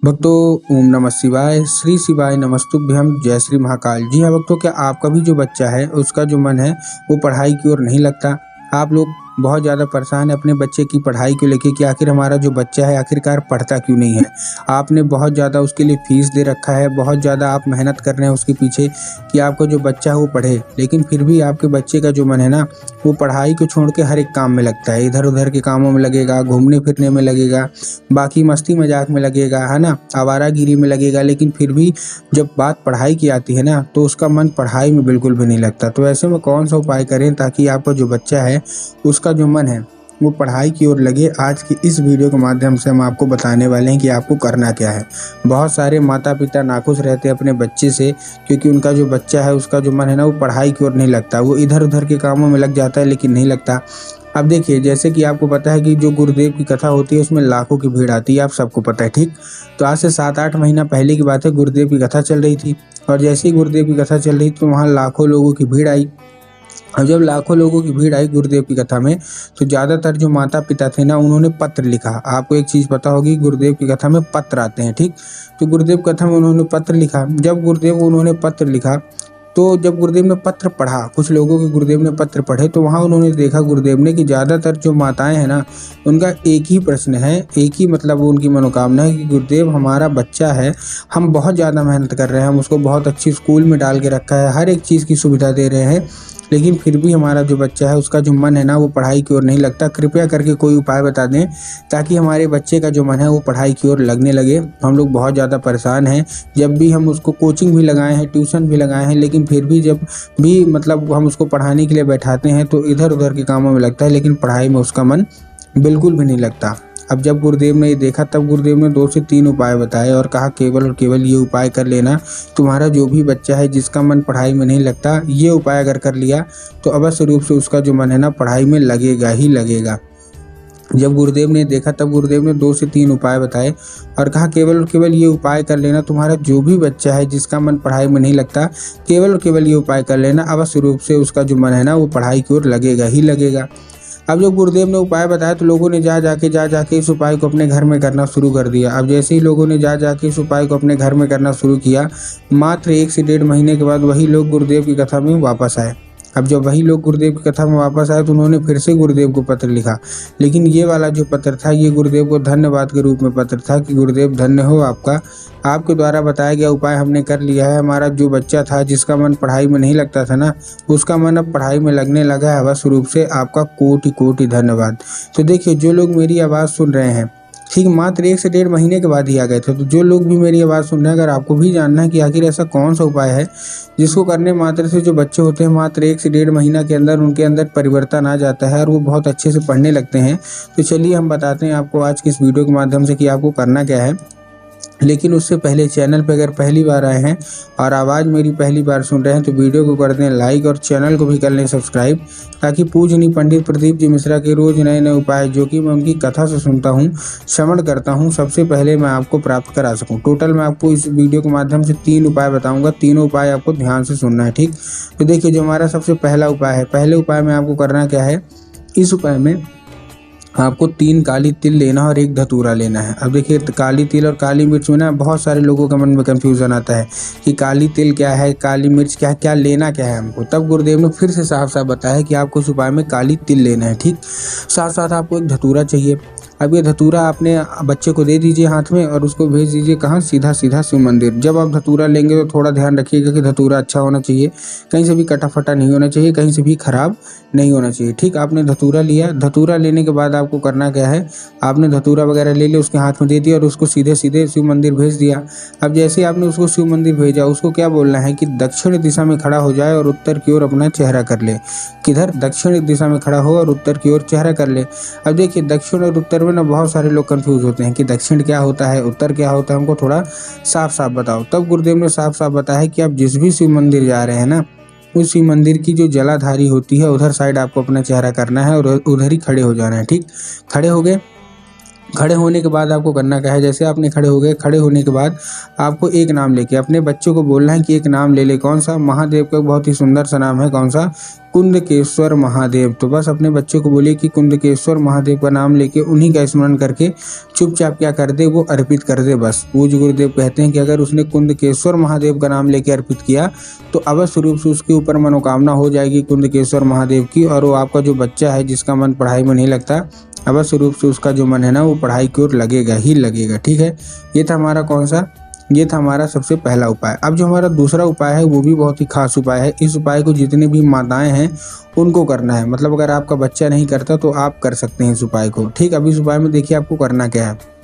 भक्तों, ओम नमः शिवाय, श्री शिवाय नमस्तुभ्यम, जय श्री महाकाल। जी हाँ भक्तों, क्या आपका भी जो बच्चा है उसका जो मन है वो पढ़ाई की ओर नहीं लगता? आप लोग बहुत ज़्यादा परेशान है अपने बच्चे की पढ़ाई को लेके कि आखिर हमारा जो बच्चा है आखिरकार पढ़ता क्यों नहीं है। आपने बहुत ज़्यादा उसके लिए फीस दे रखा है, बहुत ज़्यादा आप मेहनत कर रहे हैं उसके पीछे कि आपका जो बच्चा है वो पढ़े, लेकिन फिर भी आपके बच्चे का जो मन है ना वो पढ़ाई को छोड़ के हर एक काम में लगता है। इधर उधर के कामों में लगेगा, घूमने फिरने में लगेगा, बाकी मस्ती मजाक में लगेगा, है ना, आवारागिरी में लगेगा, लेकिन फिर भी जब बात पढ़ाई की आती है ना तो उसका मन पढ़ाई में बिल्कुल भी नहीं लगता। तो ऐसे में कौन सा उपाय करें ताकि आपका जो बच्चा है उसका जो मन है वो पढ़ाई की ओर लगे। आज की इस वीडियो के माध्यम से हम आपको बताने वाले हैं कि आपको करना क्या है। बहुत सारे माता पिता नाखुश रहते हैं अपने बच्चे से क्योंकि उनका जो बच्चा है उसका जो मन है ना वो पढ़ाई की ओर नहीं लगता, वो इधर उधर के कामों में लग जाता है लेकिन नहीं लगता। अब देखिए, जैसे कि आपको पता है कि जो गुरुदेव की कथा होती है उसमें लाखों की भीड़ आती है, आप सबको पता है, ठीक। तो आज से 7-8 महीना पहले की बात है, गुरुदेव की कथा चल रही थी और जैसे ही गुरुदेव की कथा चल रही थी तो वहाँ लाखों लोगों की भीड़ आई। और जब लाखों लोगों की भीड़ आई गुरुदेव की कथा में तो ज़्यादातर जो माता पिता थे ना उन्होंने पत्र लिखा। आपको एक चीज़ पता होगी, गुरुदेव की कथा में पत्र आते हैं, ठीक। तो गुरुदेव कथा में उन्होंने पत्र लिखा। जब गुरुदेव उन्होंने पत्र लिखा तो जब गुरुदेव ने पत्र पढ़ा, कुछ लोगों के गुरुदेव ने पत्र पढ़े, तो वहाँ उन्होंने देखा गुरुदेव ने कि ज़्यादातर जो माताएं हैं ना उनका एक ही प्रश्न है, एक ही मतलब उनकी मनोकामना है कि गुरुदेव हमारा बच्चा है, हम बहुत ज़्यादा मेहनत कर रहे हैं, हम उसको बहुत अच्छी स्कूल में डाल के रखा है, हर एक चीज़ की सुविधा दे रहे हैं, लेकिन फिर भी हमारा जो बच्चा है उसका जो मन है ना वो पढ़ाई की ओर नहीं लगता। कृपया करके कोई उपाय बता दें ताकि हमारे बच्चे का जो मन है वो पढ़ाई की ओर लगने लगे। हम लोग बहुत ज़्यादा परेशान हैं, जब भी हम उसको कोचिंग भी लगाए हैं, ट्यूशन भी लगाए हैं, लेकिन फिर भी जब भी मतलब हम उसको पढ़ाने के लिए बैठाते हैं तो इधर उधर के कामों में लगता है, लेकिन पढ़ाई में उसका मन बिल्कुल भी नहीं लगता। अब जब गुरुदेव ने ये देखा तब गुरुदेव ने 2 से 3 उपाय बताए और कहा केवल और केवल ये उपाय कर लेना, तुम्हारा जो भी बच्चा है जिसका मन पढ़ाई में नहीं लगता, ये उपाय अगर कर लिया तो अवश्य रूप से उसका जो मन है ना पढ़ाई में लगेगा ही लगेगा। जब गुरुदेव ने देखा तब गुरुदेव ने 2 से 3 उपाय बताए और कहा केवल और केवल ये उपाय कर लेना, तुम्हारा जो भी बच्चा है जिसका मन पढ़ाई में नहीं लगता, केवल और केवल ये उपाय कर लेना, अवश्य रूप से उसका जो मन है ना वो पढ़ाई की ओर लगेगा ही लगेगा। अब जब गुरुदेव ने उपाय बताया तो लोगों ने जा जाके इस उपाय को अपने घर में करना शुरू कर दिया। अब जैसे ही लोगों ने जा जाके इस उपाय को अपने घर में करना शुरू किया, मात्र 1 से 1.5 महीने के बाद वही लोग गुरुदेव की कथा में वापस आए। अब जब वही लोग गुरुदेव की कथा में वापस आए तो उन्होंने फिर से गुरुदेव को पत्र लिखा, लेकिन ये वाला जो पत्र था ये गुरुदेव को धन्यवाद के रूप में पत्र था कि गुरुदेव धन्य हो आपका, आपके द्वारा बताया गया उपाय हमने कर लिया है, हमारा जो बच्चा था जिसका मन पढ़ाई में नहीं लगता था ना उसका मन अब पढ़ाई में लगने लगा है। अवश्य रूप से आपका कोटि कोटि धन्यवाद। तो देखिए, जो लोग मेरी आवाज़ सुन रहे हैं, ठीक, मात्र 1 से 1.5 महीने के बाद ही आ गए थे, तो जो लोग भी मेरी आवाज़ सुन रहे हैं, अगर आपको भी जानना है कि आखिर ऐसा कौन सा उपाय है जिसको करने मात्र से जो बच्चे होते हैं मात्र 1 से 1.5 महीना के अंदर उनके अंदर परिवर्तन आ जाता है और वो बहुत अच्छे से पढ़ने लगते हैं, तो चलिए हम बताते हैं आपको आज की इस वीडियो के माध्यम से कि आपको करना क्या है। लेकिन उससे पहले चैनल पर अगर पहली बार आए हैं और आवाज़ मेरी पहली बार सुन रहे हैं तो वीडियो को कर दें लाइक और चैनल को भी कर लें सब्सक्राइब, ताकि पूजनीय पंडित प्रदीप जी मिश्रा के रोज़ नए नए उपाय जो कि मैं उनकी कथा से सुनता हूं, श्रवण करता हूं, सबसे पहले मैं आपको प्राप्त करा सकूं। टोटल मैं आपको इस वीडियो के माध्यम से 3 उपाय बताऊँगा, तीनों उपाय आपको ध्यान से सुनना है, ठीक। तो देखिए, जो हमारा सबसे पहला उपाय है, पहले उपाय में आपको करना क्या है, इस उपाय में आपको 3 काली तिल लेना और 1 धतूरा लेना है। अब देखिए, काली तिल और काली मिर्च में ना बहुत सारे लोगों के मन में कन्फ्यूज़न आता है कि काली तिल क्या है, काली मिर्च क्या है, क्या लेना क्या है हमको। तब गुरुदेव ने फिर से साफ साफ बताया कि आपको इस उपाय में काली तिल लेना है, ठीक। साथ साथ आपको 1 धतूरा चाहिए। अब ये धतूरा अपने बच्चे को दे दीजिए हाथ में और उसको भेज दीजिए कहाँ, सीधा सीधा शिव मंदिर। जब आप धतूरा लेंगे तो थोड़ा ध्यान रखिएगा कि धतूरा अच्छा होना चाहिए, कहीं से भी कटा फटा नहीं होना चाहिए, कहीं से भी खराब नहीं होना चाहिए, ठीक। आपने धतूरा लिया, धतूरा लेने के बाद आपको करना क्या है, आपने धतूरा वगैरह ले लिया, उसके हाथ में दे दिया और उसको सीधे सीधे शिव मंदिर भेज दिया। अब जैसे ही आपने उसको शिव मंदिर भेजा, उसको क्या बोलना है कि दक्षिण दिशा में खड़ा हो जाए और उत्तर की ओर अपना चेहरा कर ले। किधर? दक्षिण दिशा में खड़ा हो और उत्तर की ओर चेहरा कर ले। अब देखिए, दक्षिण और उत्तर में ना बहुत सारे लोग कंफ्यूज होते हैं कि दक्षिण क्या होता है, उत्तर क्या होता है, हमको थोड़ा साफ साफ बताओ। तब गुरुदेव ने साफ साफ बताया कि आप जिस भी शिव मंदिर जा रहे हैं ना उस शिव मंदिर की जो जलाधारी होती है उधर साइड आपको अपना चेहरा करना है और उधर ही खड़े हो जाना है, ठीक। खड़े हो गए, खड़े होने के बाद आपको करना क्या है, जैसे आपने खड़े हो गए, खड़े होने के बाद आपको एक नाम लेके अपने बच्चों को बोलना है कि एक नाम ले ले। कौन सा? महादेव का बहुत ही सुंदर सा नाम है। कौन सा? कुंदकेश्वर महादेव। तो बस अपने बच्चों को बोलिए कि कुंदकेश्वर महादेव का नाम लेके उन्हीं का स्मरण करके चुपचाप क्या कर दे, वो अर्पित कर दे। बस पूज्य गुरुदेव कहते हैं कि अगर उसने कुंदकेश्वर महादेव का नाम लेके अर्पित किया तो अवश्य रूप से उसके ऊपर मनोकामना हो जाएगी कुंदकेश्वर महादेव की, और वो आपका जो बच्चा है जिसका मन पढ़ाई में नहीं लगता, अवश्य रूप से उसका जो मन है ना वो पढ़ाई की ओर लगेगा ही लगेगा। ठीक है, ये था हमारा कौन सा? ये था हमारा सबसे पहला उपाय। अब जो हमारा दूसरा उपाय है वो भी बहुत ही खास उपाय है। इस उपाय को जितने भी माताएं हैं उनको करना है, मतलब अगर आपका बच्चा नहीं करता तो आप कर सकते हैं इस उपाय को। ठीक, अब इस उपाय में देखिए आपको करना क्या है।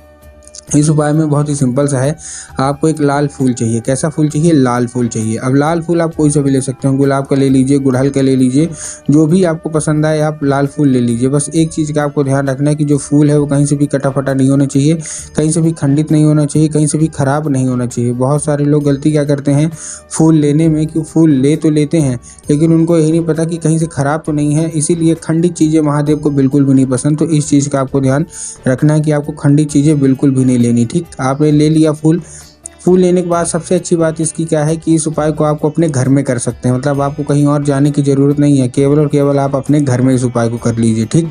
इस उपाय में बहुत ही सिंपल सा है। आपको एक लाल फूल चाहिए। कैसा फूल चाहिए? लाल फूल चाहिए। अब लाल फूल आप कोई सा भी ले सकते हो, गुलाब का ले लीजिए, गुड़हल का ले लीजिए, जो भी आपको पसंद आए आप लाल फूल ले लीजिए। बस एक चीज़ का आपको ध्यान रखना है कि जो फूल है वो कहीं से भी कटा फटा नहीं होना चाहिए, कहीं से भी खंडित नहीं होना चाहिए, कहीं से भी खराब नहीं होना चाहिए। बहुत सारे लोग गलती क्या करते हैं फूल लेने में, कि फूल ले तो लेते हैं लेकिन उनको यही नहीं पता कि कहीं से खराब तो नहीं है, इसीलिए खंडित चीज़ें महादेव को बिल्कुल भी नहीं पसंद। तो इस चीज़ का आपको ध्यान रखना है कि आपको खंडित चीज़ें बिल्कुल भी नहीं लेनी। ठीक, आपने ले लिया फूल। फूल लेने के बाद सबसे अच्छी बात इसकी क्या है कि इस उपाय को आपको अपने घर में कर सकते हैं, मतलब आपको कहीं और जाने की ज़रूरत नहीं है, केवल और केवल आप अपने घर में इस उपाय को कर लीजिए। ठीक,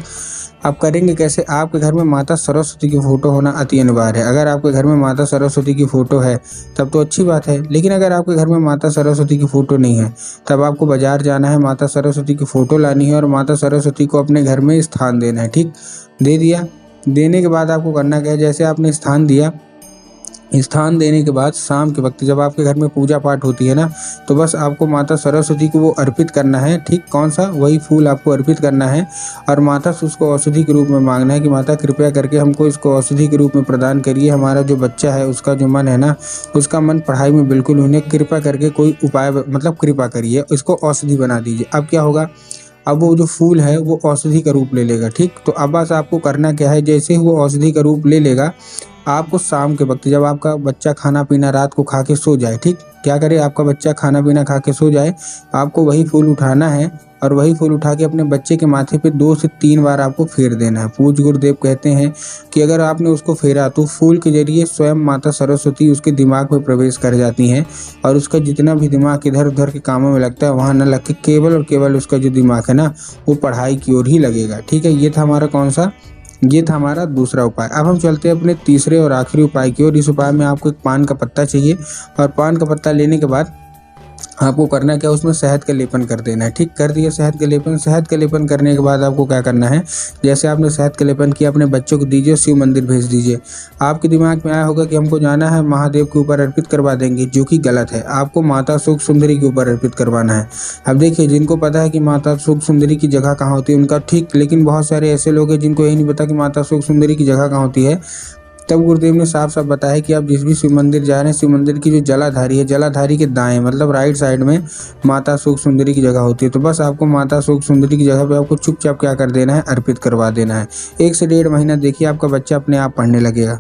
आप करेंगे कैसे? आपके घर में माता सरस्वती की फ़ोटो होना अति अनिवार्य है। अगर आपके घर में माता सरस्वती की फ़ोटो है तब तो अच्छी बात है, लेकिन अगर आपके घर में माता सरस्वती की फ़ोटो नहीं है तब आपको बाज़ार जाना है, माता सरस्वती की फ़ोटो लानी है और माता सरस्वती को अपने घर में स्थान देना है। ठीक, दे दिया। देने के बाद आपको करना क्या है, जैसे आपने स्थान दिया, स्थान देने के बाद शाम के वक्त जब आपके घर में पूजा पाठ होती है ना, तो बस आपको माता सरस्वती को वो अर्पित करना है। ठीक, कौन सा? वही फूल आपको अर्पित करना है और माता से उसको औषधि के रूप में मांगना है कि माता कृपया करके हमको इसको औषधि के रूप में प्रदान करिए। हमारा जो बच्चा है उसका जो मन है ना, उसका मन पढ़ाई में बिल्कुल होने, कृपा करके कोई उपाय, मतलब कृपा करिए, इसको औषधि बना दीजिए। अब क्या होगा? अब वो जो फूल है वो औषधि का रूप ले लेगा। ठीक, तो अब बस आपको करना क्या है, जैसे ही वो औषधि का रूप ले लेगा, आपको शाम के वक्त जब आपका बच्चा खाना पीना रात को खा के सो जाए, ठीक, क्या करे, आपका बच्चा खाना पीना खा के सो जाए, आपको वही फूल उठाना है और वही फूल उठा के अपने बच्चे के माथे पे 2 से 3 बार आपको फेर देना है। पूज्य गुरुदेव कहते हैं कि अगर आपने उसको फेरा तो फूल के जरिए स्वयं माता सरस्वती उसके दिमाग में प्रवेश कर जाती हैं और उसका जितना भी दिमाग इधर उधर के कामों में लगता है वहाँ न लग के केवल और केवल उसका जो दिमाग है ना वो पढ़ाई की ओर ही लगेगा। ठीक है, ये था हमारा कौन सा? ये था हमारा दूसरा उपाय। अब हम चलते हैं अपने तीसरे और आखिरी उपाय की ओर। इस उपाय में आपको एक पान का पत्ता चाहिए और पान का पत्ता लेने के बाद आपको करना क्या, उसमें शहद का लेपन कर देना है। ठीक, कर दिया शहद का लेपन। शहद का लेपन करने के बाद आपको क्या करना है, जैसे आपने शहद का लेपन किया अपने बच्चों को दीजिए, शिव मंदिर भेज दीजिए। आपके दिमाग में आया होगा कि हमको जाना है महादेव के ऊपर अर्पित करवा देंगे, जो कि गलत है। आपको माता सुख सुंदरी के ऊपर अर्पित करवाना है। अब देखिए, जिनको पता है कि माता सुख सुंदरी की जगह कहाँ होती है उनका ठीक, लेकिन बहुत सारे ऐसे लोग हैं जिनको यही नहीं पता कि माता सुख सुंदरी की जगह कहाँ होती है। तब गुरुदेव ने साफ साफ बताया कि आप जिस भी शिव मंदिर जा रहे हैं, शिव मंदिर की जो जलाधारी है, जलाधारी के दाएं मतलब राइट साइड में माता सुख सुंदरी की जगह होती है। तो बस आपको माता सुख सुंदरी की जगह पे आपको चुपचाप क्या कर देना है, अर्पित करवा देना है। 1 से 1.5 महीना देखिए आपका बच्चा अपने आप पढ़ने लगेगा।